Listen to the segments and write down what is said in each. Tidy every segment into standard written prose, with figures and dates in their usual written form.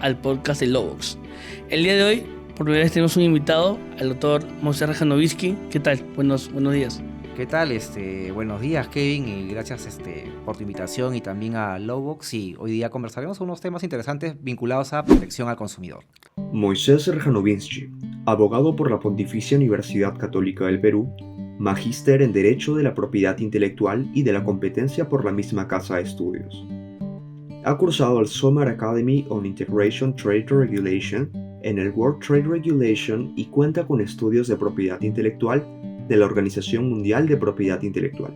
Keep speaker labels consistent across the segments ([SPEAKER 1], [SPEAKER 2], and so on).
[SPEAKER 1] al podcast de Lovox. El día de hoy, por primera vez tenemos un invitado, el doctor Moisés Rejanovsky. ¿Qué tal? Buenos días.
[SPEAKER 2] ¿Qué tal? Buenos días, Kevin, y gracias por tu invitación y también a Lovox. Y hoy día conversaremos unos temas interesantes vinculados a protección al consumidor.
[SPEAKER 3] Moisés Rejanovsky, abogado por la Pontificia Universidad Católica del Perú, magíster en Derecho de la Propiedad Intelectual y de la Competencia por la misma Casa de Estudios. Ha cursado el Sommer Academy on Integration Trade Regulation en el World Trade Regulation y cuenta con estudios de propiedad intelectual de la Organización Mundial de Propiedad Intelectual.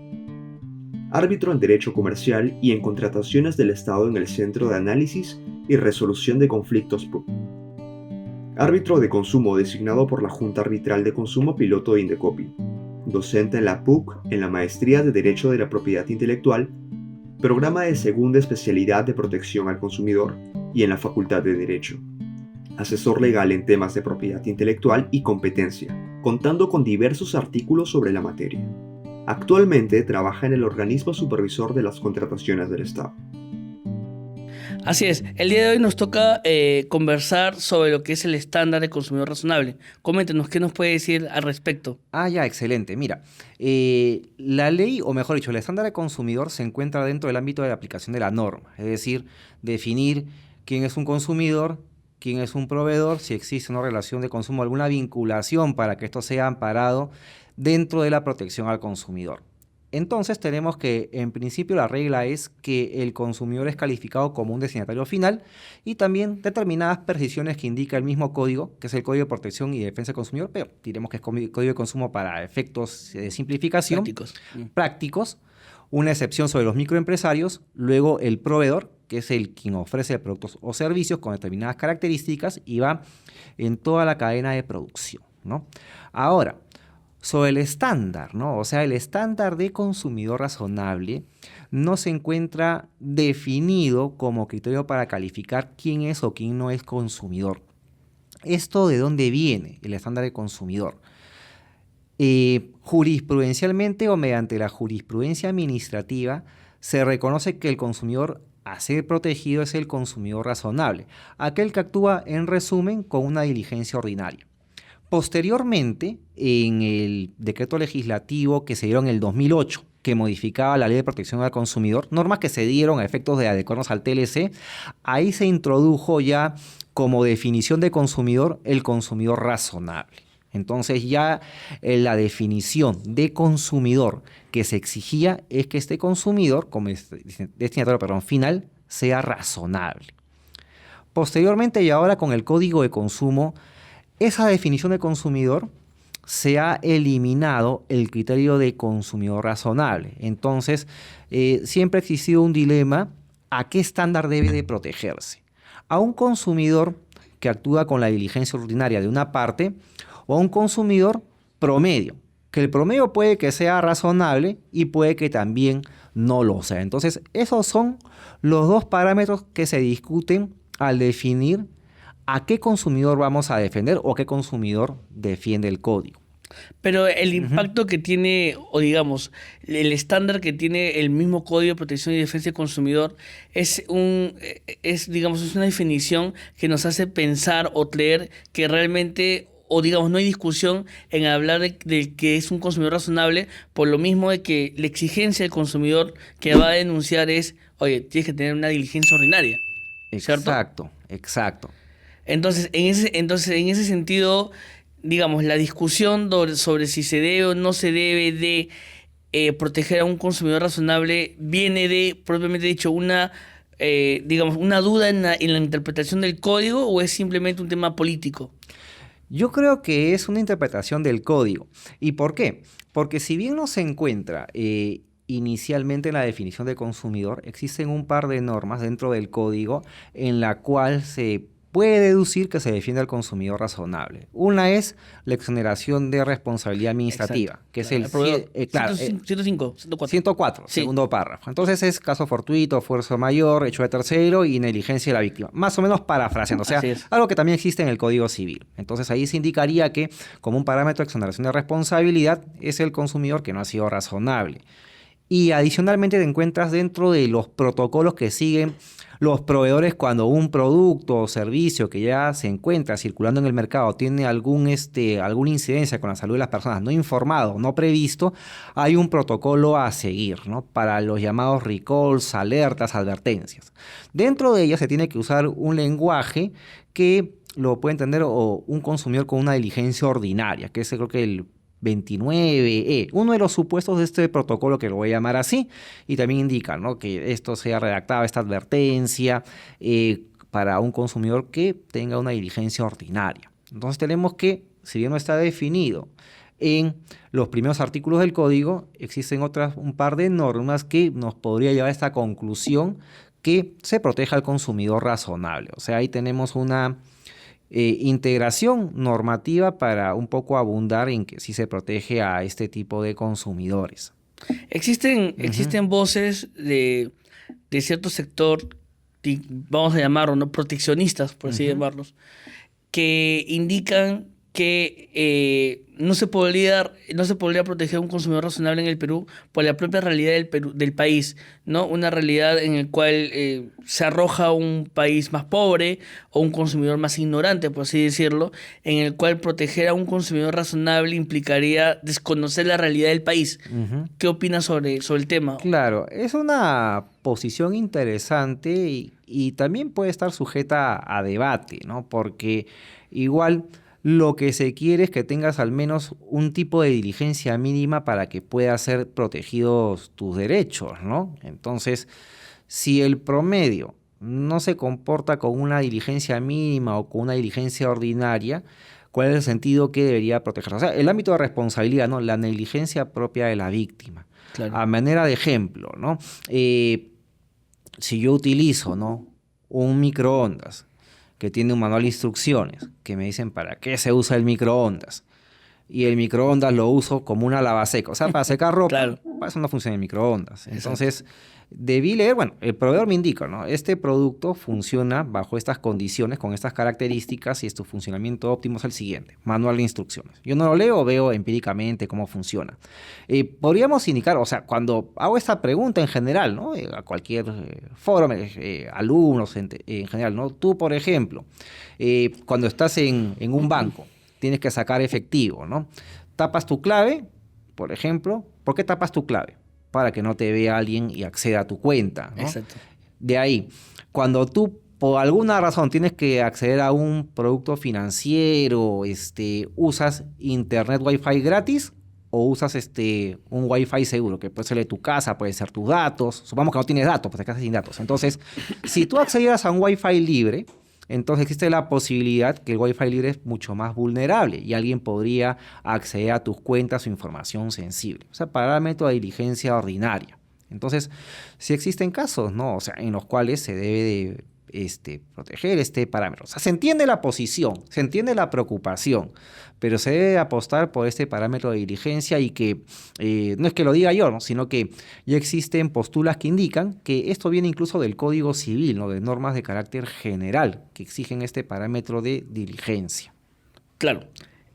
[SPEAKER 3] Árbitro en Derecho Comercial y en Contrataciones del Estado en el Centro de Análisis y Resolución de Conflictos PUC. Árbitro de Consumo designado por la Junta Arbitral de Consumo piloto de Indecopi. Docente en la PUC en la Maestría de Derecho de la Propiedad Intelectual, Programa de Segunda Especialidad de Protección al Consumidor y en la Facultad de Derecho. Asesor legal en temas de propiedad intelectual y competencia, contando con diversos artículos sobre la materia. Actualmente trabaja en el organismo supervisor de las contrataciones del Estado.
[SPEAKER 1] Así es, el día de hoy nos toca conversar sobre lo que es el estándar de consumidor razonable. Coméntenos, ¿qué nos puede decir al respecto?
[SPEAKER 2] Excelente. Mira, la ley, o mejor dicho, el estándar de consumidor se encuentra dentro del ámbito de la aplicación de la norma, es decir, definir quién es un consumidor, quién es un proveedor, si existe una relación de consumo, alguna vinculación para que esto sea amparado dentro de la protección al consumidor. Entonces tenemos que, en principio, la regla es que el consumidor es calificado como un destinatario final y también determinadas precisiones que indica el mismo código, que es el Código de Protección y Defensa del Consumidor, pero diremos que es Código de Consumo para efectos de simplificación. Prácticos. Una excepción sobre los microempresarios, luego el proveedor, que es el quien ofrece productos o servicios con determinadas características y va en toda la cadena de producción, ¿no? Ahora, sobre el estándar, ¿no? O sea, el estándar de consumidor razonable no se encuentra definido como criterio para calificar quién es o quién no es consumidor. ¿Esto de dónde viene el estándar de consumidor? Jurisprudencialmente o mediante la jurisprudencia administrativa se reconoce que el consumidor a ser protegido es el consumidor razonable, aquel que actúa en resumen con una diligencia ordinaria. Posteriormente, en el decreto legislativo que se dio en el 2008, que modificaba la Ley de Protección al Consumidor, normas que se dieron a efectos de adecuarnos al TLC, ahí se introdujo ya como definición de consumidor el consumidor razonable. Entonces ya la definición de consumidor que se exigía es que este consumidor, como destinatario final, sea razonable. Posteriormente y ahora con el Código de Consumo, esa definición de consumidor se ha eliminado el criterio de consumidor razonable. Entonces, siempre ha existido un dilema: ¿a qué estándar debe de protegerse? ¿A un consumidor que actúa con la diligencia ordinaria de una parte o a un consumidor promedio? Que el promedio puede que sea razonable y puede que también no lo sea. Entonces, esos son los dos parámetros que se discuten al definir a qué consumidor vamos a defender o qué consumidor defiende el código.
[SPEAKER 1] Pero el impacto que tiene, o digamos, el estándar que tiene el mismo Código de Protección y Defensa del Consumidor es una definición que nos hace pensar o creer que realmente, o digamos, no hay discusión en hablar de que es un consumidor razonable, por lo mismo de que la exigencia del consumidor que va a denunciar es, oye, tienes que tener una diligencia ordinaria, ¿cierto?
[SPEAKER 2] Exacto.
[SPEAKER 1] Entonces, en ese sentido, digamos, la discusión sobre si se debe o no se debe de proteger a un consumidor razonable viene de, propiamente dicho, una duda en la interpretación del código, ¿o es simplemente un tema político?
[SPEAKER 2] Yo creo que es una interpretación del código. ¿Y por qué? Porque si bien no se encuentra inicialmente en la definición de consumidor, existen un par de normas dentro del código en la cual se puede deducir que se defiende al consumidor razonable. Una es la exoneración de responsabilidad administrativa. Exacto. Que es el 104, sí. Segundo párrafo. Entonces es caso fortuito, fuerza mayor, hecho de tercero y negligencia de la víctima. Más o menos parafraseando, o sea, algo que también existe en el Código Civil. Entonces ahí se indicaría que como un parámetro de exoneración de responsabilidad es el consumidor que no ha sido razonable. Y adicionalmente te encuentras dentro de los protocolos que siguen los proveedores cuando un producto o servicio que ya se encuentra circulando en el mercado tiene alguna incidencia con la salud de las personas no informado, no previsto, hay un protocolo a seguir, ¿no? Para los llamados recalls, alertas, advertencias. Dentro de ellas se tiene que usar un lenguaje que lo puede entender un consumidor con una diligencia ordinaria, que es creo que el 29E, uno de los supuestos de este protocolo, que lo voy a llamar así, y también indica, ¿no?, que esto sea redactado, esta advertencia, para un consumidor que tenga una diligencia ordinaria. Entonces tenemos que, si bien no está definido en los primeros artículos del código, existen un par de normas que nos podría llevar a esta conclusión que se proteja al consumidor razonable. O sea, ahí tenemos una integración normativa para un poco abundar en que sí se protege a este tipo de consumidores.
[SPEAKER 1] Existen voces de cierto sector, vamos a llamarlo, ¿no?, proteccionistas, por así llamarlos, que indican que no se podría proteger a un consumidor razonable en el Perú por la propia realidad del país, ¿no? Una realidad en la cual se arroja un país más pobre o un consumidor más ignorante, por así decirlo, en el cual proteger a un consumidor razonable implicaría desconocer la realidad del país. ¿Qué opinas sobre el tema?
[SPEAKER 2] Claro, es una posición interesante y también puede estar sujeta a debate, ¿no? Porque igual lo que se quiere es que tengas al menos un tipo de diligencia mínima para que puedan ser protegidos tus derechos, ¿no? Entonces, si el promedio no se comporta con una diligencia mínima o con una diligencia ordinaria, ¿cuál es el sentido que debería protegerlo? O sea, el ámbito de responsabilidad, ¿no? La negligencia propia de la víctima. Claro. A manera de ejemplo, ¿no? Si yo utilizo, ¿no?, un microondas que tiene un manual de instrucciones, que me dicen para qué se usa el microondas, y el microondas lo uso como una lavaseca, o sea, para secar ropa, claro, para eso no funciona el microondas. Entonces, debí leer, bueno, el proveedor me indica, ¿no?, este producto funciona bajo estas condiciones, con estas características, y tu funcionamiento óptimo es el siguiente, manual de instrucciones. Yo no lo leo, veo empíricamente cómo funciona. Podríamos indicar, o sea, cuando hago esta pregunta en general, ¿no?, a cualquier foro, alumnos en general, ¿no?, tú, por ejemplo, cuando estás en un banco, tienes que sacar efectivo, ¿no? Tapas tu clave, por ejemplo. ¿Por qué tapas tu clave? Para que no te vea alguien y acceda a tu cuenta, ¿no? Exacto. De ahí, cuando tú por alguna razón tienes que acceder a un producto financiero, usas internet Wi-Fi gratis o usas un Wi-Fi seguro, que puede ser de tu casa, puede ser tus datos. Supongamos que no tienes datos, pues te quedas sin datos. Entonces, si tú accedieras a un Wi-Fi libre, entonces existe la posibilidad que el Wi-Fi libre es mucho más vulnerable y alguien podría acceder a tus cuentas o información sensible. O sea, parámetro de diligencia ordinaria. Entonces, sí existen casos, ¿no?, o sea, en los cuales se debe de proteger este parámetro. O sea, se entiende la posición, se entiende la preocupación, pero se debe apostar por este parámetro de diligencia y que no es que lo diga yo, ¿no?, sino que ya existen postulas que indican que esto viene incluso del Código Civil, ¿no?, de normas de carácter general que exigen este parámetro de diligencia.
[SPEAKER 1] Claro,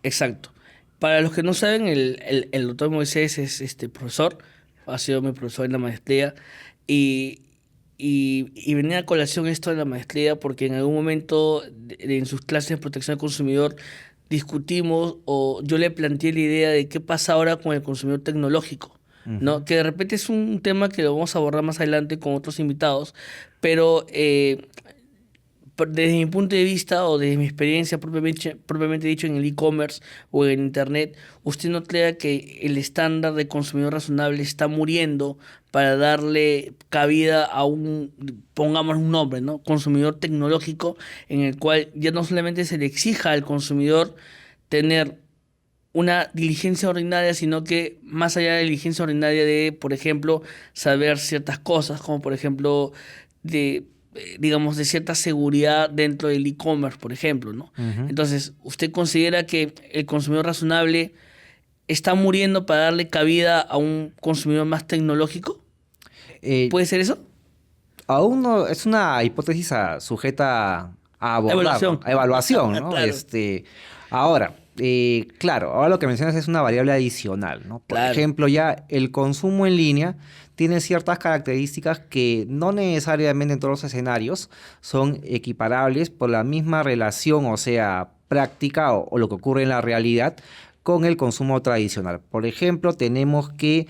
[SPEAKER 1] exacto. Para los que no saben, el doctor Moisés es profesor, ha sido mi profesor en la maestría y venía a colación esto de la maestría porque en algún momento en sus clases de protección al consumidor discutimos o yo le planteé la idea de qué pasa ahora con el consumidor tecnológico, ¿no? Que de repente es un tema que lo vamos a abordar más adelante con otros invitados, pero desde mi punto de vista o desde mi experiencia propiamente dicho en el e-commerce o en internet, usted no crea que el estándar de consumidor razonable está muriendo para darle cabida a pongamos un nombre, ¿no?, consumidor tecnológico, en el cual ya no solamente se le exija al consumidor tener una diligencia ordinaria, sino que más allá de la diligencia ordinaria de, por ejemplo, saber ciertas cosas, como por ejemplo de cierta seguridad dentro del e-commerce, por ejemplo, ¿no? Entonces, ¿usted considera que el consumidor razonable está muriendo para darle cabida a un consumidor más tecnológico? ¿Puede ser eso?
[SPEAKER 2] Aún no, es una hipótesis sujeta a abordar,
[SPEAKER 1] evaluación,
[SPEAKER 2] ¿no? ¿No?
[SPEAKER 1] Claro.
[SPEAKER 2] Ahora, Claro, ahora lo que mencionas es una variable adicional, ¿no? Por
[SPEAKER 1] Claro.
[SPEAKER 2] ejemplo, ya el consumo en línea tiene ciertas características que no necesariamente en todos los escenarios son equiparables por la misma relación, o sea, práctica o lo que ocurre en la realidad con el consumo tradicional. Por ejemplo, tenemos que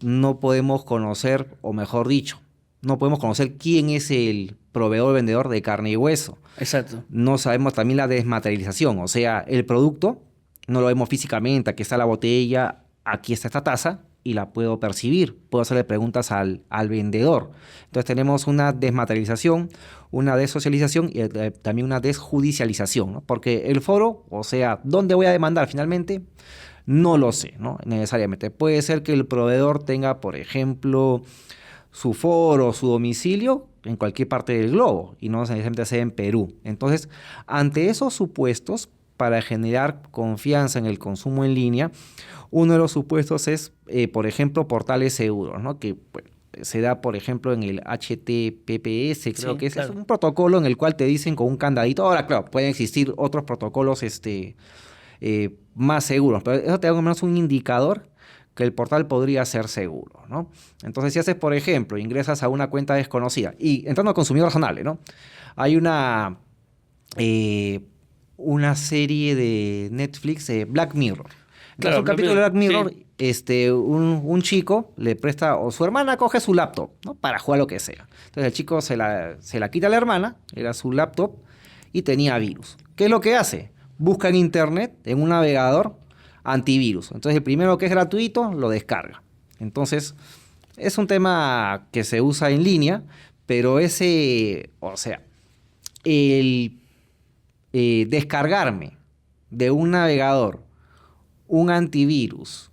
[SPEAKER 2] no podemos conocer, o mejor dicho, no podemos conocer quién es el proveedor o vendedor de carne y hueso.
[SPEAKER 1] Exacto.
[SPEAKER 2] No sabemos también la desmaterialización, o sea, el producto no lo vemos físicamente, aquí está la botella, aquí está esta taza y la puedo percibir, puedo hacerle preguntas al vendedor. Entonces tenemos una desmaterialización, una desocialización y también una desjudicialización, ¿no? Porque el foro, o sea, ¿dónde voy a demandar finalmente? No lo sé, ¿no? Necesariamente. Puede ser que el proveedor tenga, por ejemplo, su foro, su domicilio en cualquier parte del globo y no necesariamente sea en Perú. Entonces, ante esos supuestos, para generar confianza en el consumo en línea, uno de los supuestos es, por ejemplo, portales seguros, ¿no? Que bueno, se da, por ejemplo, en el HTTPS, creo
[SPEAKER 1] Sí,
[SPEAKER 2] que es
[SPEAKER 1] claro.
[SPEAKER 2] un protocolo en el cual te dicen con un candadito. Ahora, claro, pueden existir otros protocolos más seguros, pero eso te da al menos un indicador que el portal podría ser seguro, ¿no? Entonces, si haces, por ejemplo, ingresas a una cuenta desconocida y entrando a consumidor razonable, ¿no? Hay eh, una serie de Netflix, Black Mirror. Entonces,
[SPEAKER 1] Claro,
[SPEAKER 2] un capítulo de Black Mirror,
[SPEAKER 1] sí.
[SPEAKER 2] un chico le presta, o su hermana coge su laptop, ¿no? Para jugar lo que sea. Entonces, el chico se la quita a la hermana, era su laptop, y tenía virus. ¿Qué es lo que hace? Busca en internet, en un navegador, antivirus. Entonces, el primero que es gratuito, lo descarga. Entonces, es un tema que se usa en línea, pero o sea, el descargarme de un navegador un antivirus,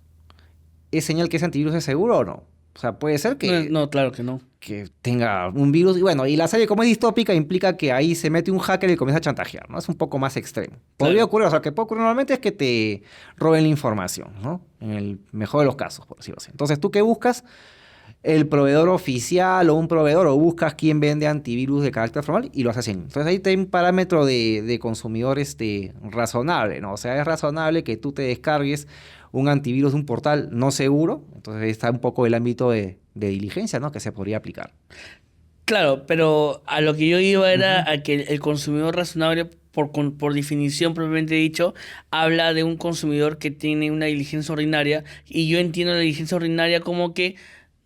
[SPEAKER 2] ¿es señal que ese antivirus es seguro o no? O sea, puede ser
[SPEAKER 1] No,
[SPEAKER 2] que,
[SPEAKER 1] no, claro que no.
[SPEAKER 2] que tenga un virus. Y bueno, y la serie como es distópica implica que ahí se mete un hacker y comienza a chantajear, ¿no? Es un poco más extremo. Podría
[SPEAKER 1] Claro.
[SPEAKER 2] ocurrir, o sea, lo que puede ocurrir normalmente es que te roben la información, ¿no? En el mejor de los casos, por decirlo así. Entonces, ¿tú qué buscas? El proveedor oficial o un proveedor, o buscas quién vende antivirus de carácter formal y lo haces así. Entonces ahí hay un parámetro de consumidor razonable, ¿no? O sea, es razonable que tú te descargues un antivirus de un portal no seguro. Entonces ahí está un poco el ámbito de diligencia, ¿no? Que se podría aplicar.
[SPEAKER 1] Claro, pero a lo que yo iba
[SPEAKER 2] Ujú.
[SPEAKER 1] era a que el consumidor razonable, por definición propiamente dicho, habla de un consumidor que tiene una diligencia ordinaria, y yo entiendo la diligencia ordinaria como que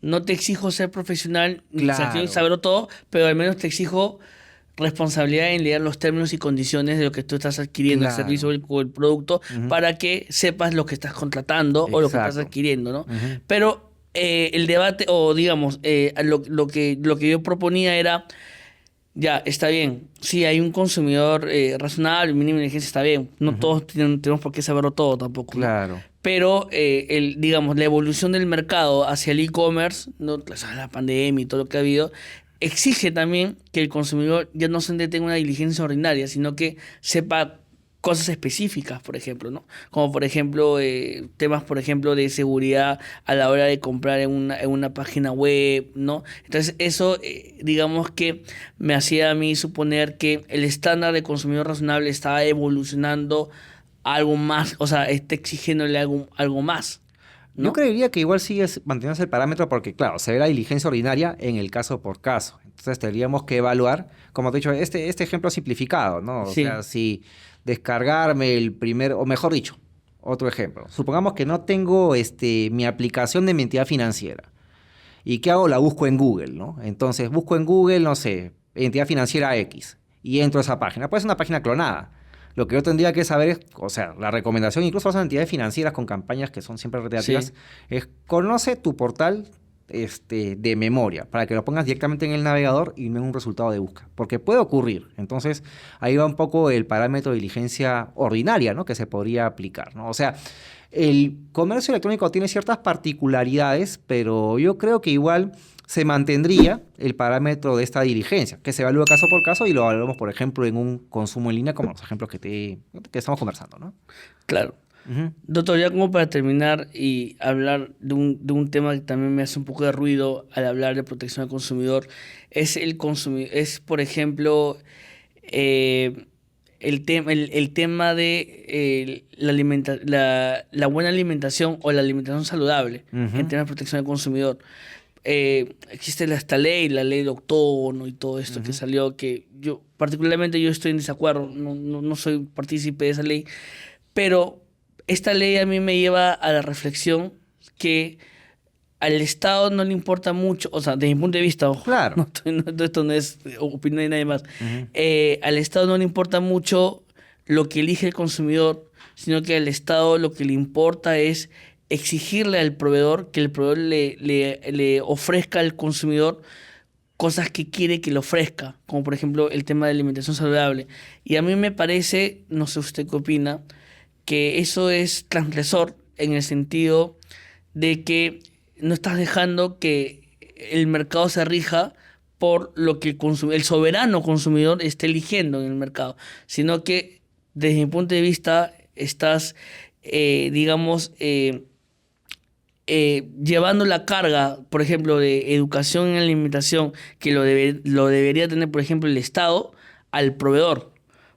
[SPEAKER 1] no te exijo ser profesional ni
[SPEAKER 2] Claro,
[SPEAKER 1] saberlo todo, pero al menos te exijo responsabilidad en leer los términos y condiciones de lo que tú estás adquiriendo, el servicio
[SPEAKER 2] claro.
[SPEAKER 1] o el producto,
[SPEAKER 2] Ujú.
[SPEAKER 1] para que sepas lo que estás contratando o lo que estás
[SPEAKER 2] Exacto.
[SPEAKER 1] adquiriendo, ¿no?
[SPEAKER 2] Ujú.
[SPEAKER 1] Pero el debate, o digamos, lo que yo proponía era, ya, está bien, sí, hay un consumidor razonable, mínima inteligencia, está bien, no
[SPEAKER 2] Ujú.
[SPEAKER 1] todos tenemos por qué saberlo todo tampoco, ¿no?
[SPEAKER 2] Claro.
[SPEAKER 1] Pero, digamos, la evolución del mercado hacia el e-commerce, ¿no? La pandemia y todo lo que ha habido, exige también que el consumidor ya no se tenga una diligencia ordinaria, sino que sepa cosas específicas, por ejemplo, ¿no? Como por ejemplo, temas, por ejemplo, de seguridad a la hora de comprar en una página web, ¿no? Entonces, eso, digamos que me hacía a mí suponer que el estándar de consumidor razonable estaba evolucionando a algo más, o sea, está exigiéndole algo más,
[SPEAKER 2] Yo
[SPEAKER 1] ¿no?
[SPEAKER 2] creería que igual sigue manteniéndose el parámetro porque, claro, se ve la diligencia ordinaria en el caso por caso. Entonces tendríamos que evaluar, como te he dicho, este ejemplo simplificado, ¿no? O sea,
[SPEAKER 1] Sí,
[SPEAKER 2] si descargarme el primer, o mejor dicho, otro ejemplo. Supongamos que no tengo mi aplicación de mi entidad financiera. ¿Y qué hago? La busco en Google, ¿no? Entonces busco en Google, no sé, entidad financiera X, y entro a esa página. Puede ser una página clonada. Lo que yo tendría que saber es, o sea, la recomendación, incluso a las entidades financieras con campañas que son siempre
[SPEAKER 1] sí.
[SPEAKER 2] recreativas, es conoce tu portal de memoria, para que lo pongas directamente en el navegador y no en un resultado de búsqueda. Porque puede ocurrir. Entonces, ahí va un poco el parámetro de diligencia ordinaria, ¿no? Que se podría aplicar, ¿no? O sea, el comercio electrónico tiene ciertas particularidades, pero yo creo que igual se mantendría el parámetro de esta diligencia, que se evalúa caso por caso y lo evaluamos, por ejemplo, en un consumo en línea, como los ejemplos que estamos conversando, ¿no?
[SPEAKER 1] Claro.
[SPEAKER 2] Ujú.
[SPEAKER 1] Doctor, ya como para terminar y hablar de un tema que también me hace un poco de ruido al hablar de protección al consumidor, es por ejemplo, eh, el tema de la buena alimentación o la alimentación saludable en temas de protección del consumidor. Existe esta ley, la ley de octógono y todo esto que salió, que yo particularmente yo estoy en desacuerdo, no soy partícipe de esa ley, pero esta ley a mí me lleva a la reflexión que al Estado no le importa mucho, o sea, desde mi punto de vista, ojo,
[SPEAKER 2] Claro.
[SPEAKER 1] esto no es opinión de nadie más, al Estado no le importa mucho lo que elige el consumidor, sino que al Estado lo que le importa es exigirle al proveedor que el proveedor le ofrezca al consumidor cosas que quiere que le ofrezca, como por ejemplo el tema de alimentación saludable. Y a mí me parece, no sé usted qué opina, que eso es transgresor en el sentido de que no estás dejando que el mercado se rija por lo que el soberano consumidor esté eligiendo en el mercado, sino que desde mi punto de vista estás, digamos, llevando la carga, por ejemplo, de educación en alimentación, que lo debería tener, por ejemplo, el Estado, al proveedor.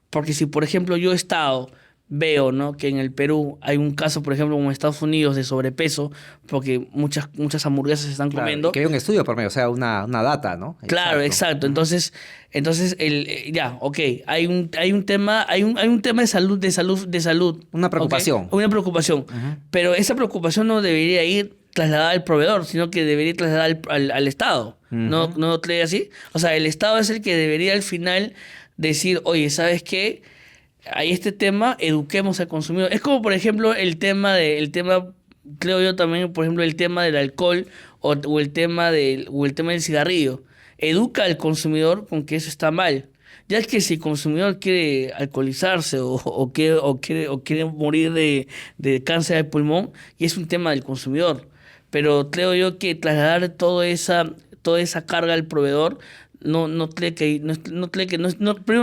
[SPEAKER 1] Porque si, por ejemplo, yo Estado veo, ¿no?, que en el Perú hay un caso, por ejemplo, como en Estados Unidos, de sobrepeso, porque muchas hamburguesas se están
[SPEAKER 2] Claro,
[SPEAKER 1] comiendo.
[SPEAKER 2] y que hay un estudio por medio, o sea, una data, ¿no?
[SPEAKER 1] Claro, exacto. Entonces ya, ok, hay un tema, hay un tema de salud.
[SPEAKER 2] Una preocupación.
[SPEAKER 1] ¿ok? Una preocupación. Pero esa preocupación no debería ir trasladada al proveedor, sino que debería ir trasladada al Estado. ¿No cree así? O sea, el Estado es el que debería al final decir, oye, ¿sabes qué? Hay este tema, eduquemos al consumidor. Es como, por ejemplo, creo yo también, por ejemplo, el tema del alcohol o el tema del cigarrillo. Educa al consumidor con que eso está mal. Ya es que si el consumidor quiere alcoholizarse o quiere morir de cáncer de pulmón, y es un tema del consumidor. Pero creo yo que trasladar toda esa carga al proveedor primero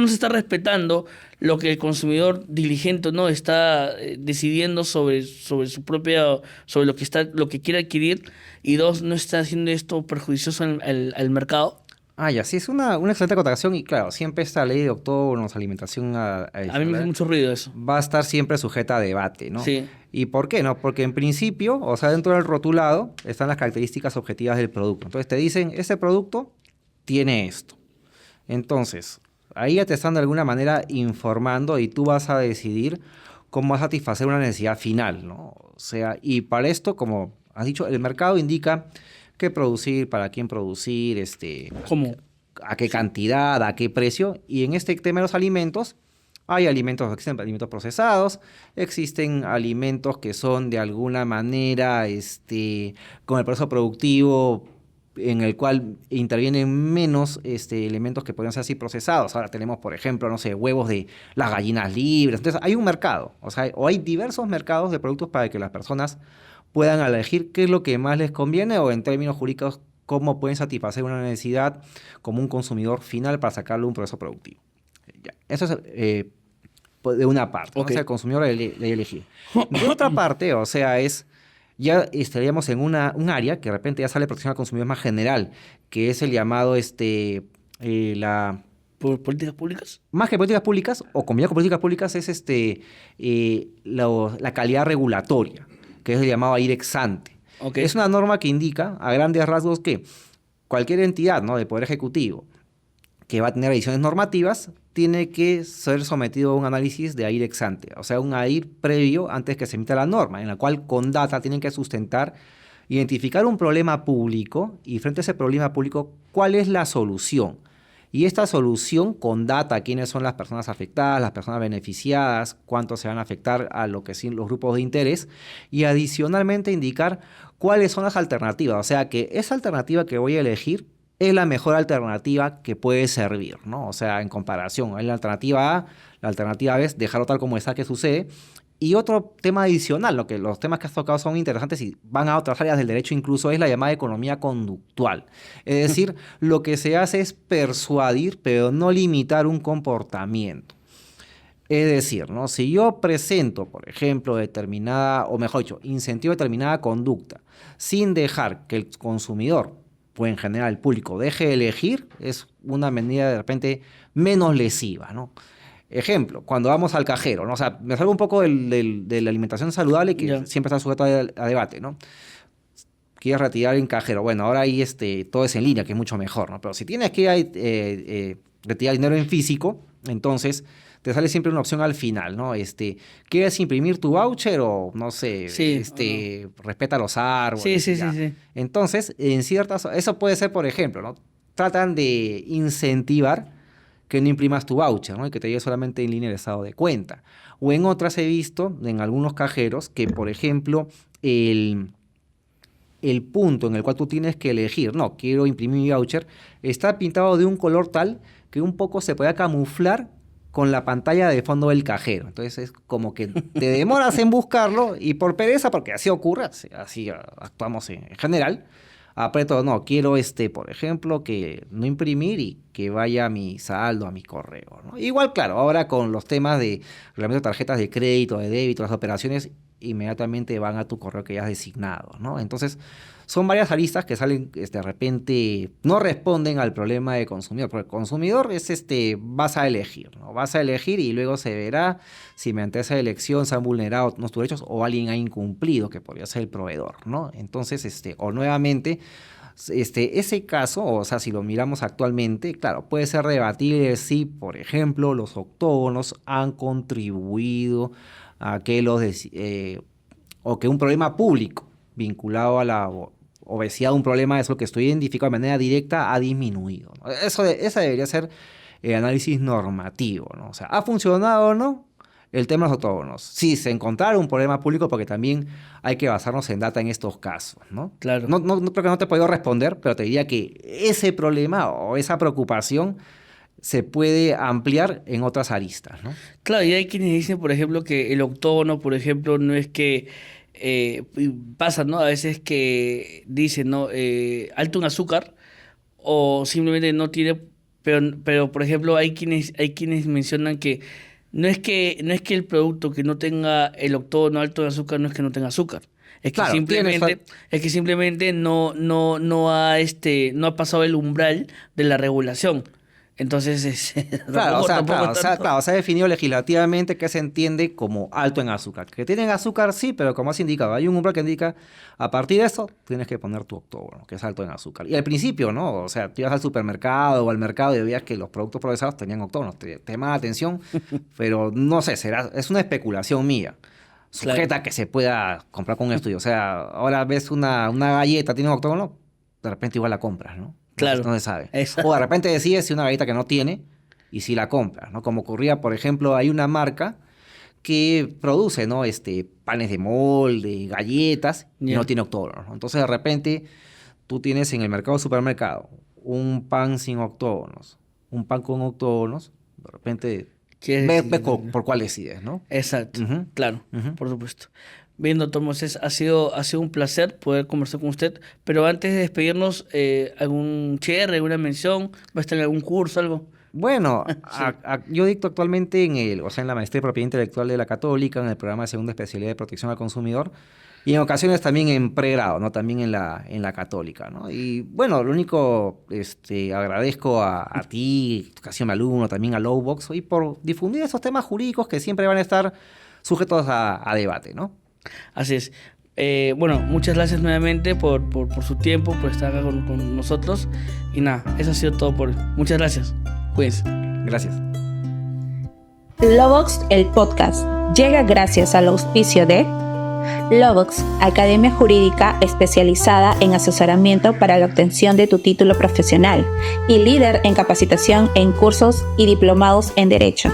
[SPEAKER 1] no se está respetando lo que el consumidor diligente no está decidiendo sobre lo que quiere adquirir, y dos, no está haciendo esto perjudicioso al mercado.
[SPEAKER 2] Ah, ya, sí, es una excelente acotación y claro, siempre esta ley de octógonos, alimentación
[SPEAKER 1] A mí me hace mucho ruido eso.
[SPEAKER 2] va a estar siempre sujeta a debate, ¿no?
[SPEAKER 1] Sí.
[SPEAKER 2] ¿Y por qué no? Porque en principio, o sea, dentro del rotulado están las características objetivas del producto. Entonces te dicen, este producto tiene esto. Entonces, ahí ya te están de alguna manera informando y tú vas a decidir cómo satisfacer una necesidad final, ¿no? O sea, y para esto, como has dicho, el mercado indica qué producir, para quién producir,
[SPEAKER 1] ¿Cómo?
[SPEAKER 2] a qué cantidad, a qué precio. Y en este tema de los alimentos, existen alimentos procesados, existen alimentos que son de alguna manera con el proceso productivo en el cual intervienen menos elementos que podrían ser así procesados. Ahora tenemos, por ejemplo, no sé, huevos de las gallinas libres. Entonces hay un mercado, o hay diversos mercados de productos para que las personas puedan elegir qué es lo que más les conviene, o en términos jurídicos, cómo pueden satisfacer una necesidad como un consumidor final para sacarle un proceso productivo. Ya. Eso es de una parte, ¿no?
[SPEAKER 1] Ok.
[SPEAKER 2] O sea, el consumidor le elegir. De otra parte, o sea, ya estaríamos en un área que de repente ya sale protección al consumidor más general, que es el llamado,
[SPEAKER 1] ¿Por políticas públicas?
[SPEAKER 2] más que políticas públicas, o combinado con políticas públicas, es la calidad regulatoria, que es el llamado AIR ex ante.
[SPEAKER 1] Okay.
[SPEAKER 2] Es una norma que indica a grandes rasgos que cualquier entidad, ¿no?, del Poder Ejecutivo que va a tener decisiones normativas tiene que ser sometido a un análisis de AIR ex ante, o sea, un AIR previo antes que se emita la norma, en la cual con data tienen que sustentar, identificar un problema público y frente a ese problema público, ¿cuál es la solución? Y esta solución con data, quiénes son las personas afectadas, las personas beneficiadas, cuánto se van a afectar a lo que son los grupos de interés, y adicionalmente indicar cuáles son las alternativas. O sea, que esa alternativa que voy a elegir es la mejor alternativa que puede servir, ¿no? O sea, en comparación, hay la alternativa A, la alternativa B es dejarlo tal como está, que sucede. Y otro tema adicional, lo que los temas que has tocado son interesantes y van a otras áreas del derecho incluso, es la llamada economía conductual. Es decir, lo que se hace es persuadir, pero no limitar un comportamiento. Es decir, ¿no?, si yo presento, por ejemplo, incentivo determinada conducta, sin dejar que el consumidor, o en general el público, deje de elegir, es una medida de repente menos lesiva, ¿no? Ejemplo, cuando vamos al cajero, ¿no? O sea, me salgo un poco de la alimentación saludable que siempre está sujeto a debate, ¿no? Quieres retirar en cajero, bueno, ahora ahí todo es en línea, que es mucho mejor, ¿no? Pero si tienes que retirar dinero en físico, entonces te sale siempre una opción al final, ¿no? ¿Quieres imprimir tu voucher o, no sé, respeta los árboles?
[SPEAKER 1] Sí.
[SPEAKER 2] Entonces, eso puede ser, por ejemplo, ¿no? Tratan de incentivar que no imprimas tu voucher, ¿no? Y que te lleve solamente en línea el estado de cuenta. O en otras he visto, en algunos cajeros, que, por ejemplo, el punto en el cual tú tienes que elegir, no, quiero imprimir mi voucher, está pintado de un color tal que un poco se puede camuflar con la pantalla de fondo del cajero. Entonces es como que te demoras en buscarlo y por pereza, porque así ocurre, así actuamos en general, aprieto, no, quiero por ejemplo, que no imprimir y que vaya a mi saldo, a mi correo, ¿no? Igual, claro, ahora con los temas de reglamento de tarjetas de crédito, de débito, las operaciones inmediatamente van a tu correo que ya has designado, ¿no? Entonces, son varias aristas que salen, de repente, no responden al problema del consumidor, porque el consumidor vas a elegir, ¿no? Vas a elegir y luego se verá si mediante esa elección se han vulnerado tus derechos o alguien ha incumplido, que podría ser el proveedor, ¿no? Entonces, o nuevamente, ese caso, o sea, si lo miramos actualmente, claro, puede ser debatible si, por ejemplo, los octógonos han contribuido a que o que un problema público vinculado a la obesidad, un problema de eso que estoy identificado de manera directa, ha disminuido, ¿no? Ese debería ser el análisis normativo, ¿no? O sea, ¿ha funcionado o no? El tema de los octógonos. Sí, se encontraron un problema público porque también hay que basarnos en data en estos casos, ¿no?
[SPEAKER 1] Claro.
[SPEAKER 2] No creo que no te he podido responder, pero te diría que ese problema o esa preocupación se puede ampliar en otras aristas, ¿no?
[SPEAKER 1] Claro, y hay quienes dicen, por ejemplo, que el octógono, por ejemplo, no es que pasa, ¿no? A veces que dicen, ¿no? Alto en azúcar o simplemente no tiene, pero por ejemplo, hay quienes mencionan que no es que el producto que no tenga el octógono alto en azúcar no es que no tenga azúcar. Es que
[SPEAKER 2] claro,
[SPEAKER 1] simplemente no ha pasado el umbral de la regulación. Entonces,
[SPEAKER 2] claro, se ha definido legislativamente que se entiende como alto en azúcar. Que tienen azúcar, sí, pero como has indicado, hay un umbral que indica, a partir de eso, tienes que poner tu octógono, que es alto en azúcar. Y al principio, ¿no? O sea, tú ibas al supermercado o al mercado y veías que los productos procesados tenían octógonos. Te llama la atención, pero no sé, es una especulación mía. Sujeta a que se pueda comprar con un estudio. O sea, ahora ves una galleta, tiene un octógono, de repente igual la compras, ¿no?
[SPEAKER 1] Claro.
[SPEAKER 2] No se sabe.
[SPEAKER 1] Exacto.
[SPEAKER 2] O de repente decides si una galleta que no tiene y si la compras, ¿no? Como ocurría, por ejemplo, hay una marca que produce, ¿no? Panes de molde, galletas, y no tiene octógonos, ¿no? Entonces, de repente, tú tienes en el mercado supermercado un pan sin octógonos, un pan con octógonos, de repente ves por cuál decides, ¿no?
[SPEAKER 1] Exacto, claro, por supuesto. Bien, doctor Moisés, ha sido un placer poder conversar con usted, pero antes de despedirnos, ¿algún cierre, alguna mención? ¿Va a estar en algún curso, algo?
[SPEAKER 2] Bueno, yo dicto actualmente en la Maestría de Propiedad Intelectual de la Católica, en el programa de Segunda Especialidad de Protección al Consumidor, y en ocasiones también en pregrado, ¿no? También en la Católica, ¿no? Y bueno, lo único, agradezco a ti, tu ocasión alumno, también a Lowbox, y por difundir esos temas jurídicos que siempre van a estar sujetos a debate, ¿no?
[SPEAKER 1] Así es. Bueno, muchas gracias nuevamente por su tiempo, por estar acá con nosotros. Y nada, eso ha sido todo por hoy. Muchas gracias. Cuídense.
[SPEAKER 2] Gracias.
[SPEAKER 4] Lowbox, el podcast, llega gracias al auspicio de Lowbox, academia jurídica especializada en asesoramiento para la obtención de tu título profesional y líder en capacitación en cursos y diplomados en Derecho.